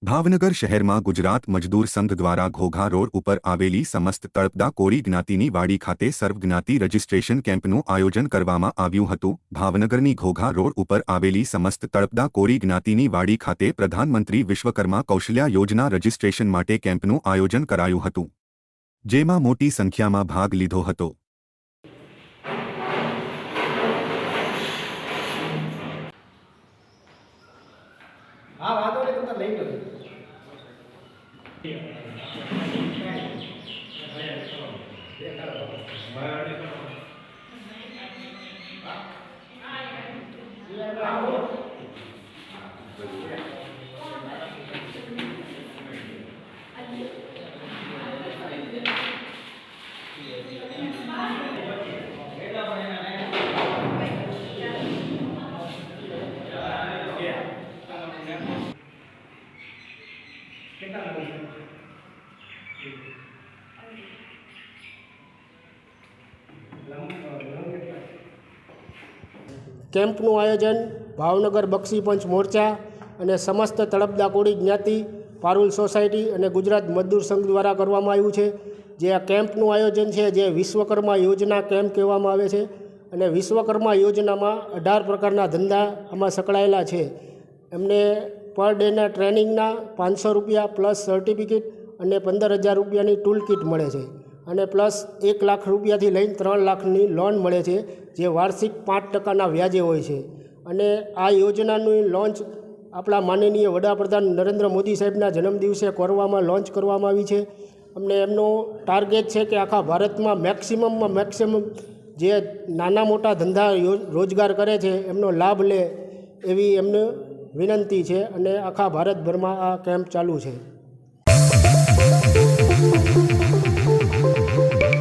ભાવનગર શહેરમાં ગુજરાત મજદૂર સંઘ દ્વારા ઘોઘા રોડ ઉપર આવેલી સમસ્ત તળપદા કોળી જ્ઞાતિની વાડી ખાતે સર્વજ્ઞાતિ રજિસ્ટ્રેશન કેમ્પનું આયોજન કરવામાં આવ્યું હતું। ભાવનગરની ઘોઘા રોડ ઉપર આવેલી સમસ્ત તળપદા કોળી જ્ઞાતિની વાડી ખાતે પ્રધાનમંત્રી વિશ્વકર્મા કૌશલ્ય યોજના રજિસ્ટ્રેશન માટે કેમ્પનું આયોજન કરાયું હતું, જેમાં મોટી સંખ્યામાં ભાગ લીધો હતો। हाँ वादों ने तुमने नहीं करी। કેમ્પનું આયોજન ભાવનગર બક્ષી પંચ મોરચા અને સમસ્ત તળપદા કોળી જ્ઞાતિ પારુલ સોસાયટી અને ગુજરાત મજદૂર સંઘ દ્વારા કરવામાં આવ્યું છે। જે આ કેમ્પનું આયોજન છે જે વિશ્વકર્મા યોજના કેમ્પ કહેવામાં આવે છે અને વિશ્વકર્મા યોજનામાં 18 પ્રકારના ધંધા આમાં સંકળાયેલા છે। એમને પર ડેના ટ્રેનિંગના 500 રૂપિયા પ્લસ સર્ટિફિકેટ અને 15,000 રૂપિયાની ટૂલ કિટ મળે છે અને પ્લસ 1 લાખ રૂપિયાથી લઈને 3 લાખની લોન મળે છે, જે વાર્ષિક 5% વ્યાજે હોય છે। અને આ યોજનાનું લોન્ચ આપણા માનનીય વડાપ્રધાન નરેન્દ્ર મોદી સાહેબના જન્મદિવસે કોરવામાં લોન્ચ કરવામાં આવી છે। અમને એમનો ટાર્ગેટ છે કે આખા ભારતમાં મેક્સિમમ જે નાના મોટા ધંધા રોજગાર કરે છે એમનો લાભ લે એવી એમને વિનંતી છે અને આખા ભારતભરમાં આ કેમ્પ ચાલુ છે।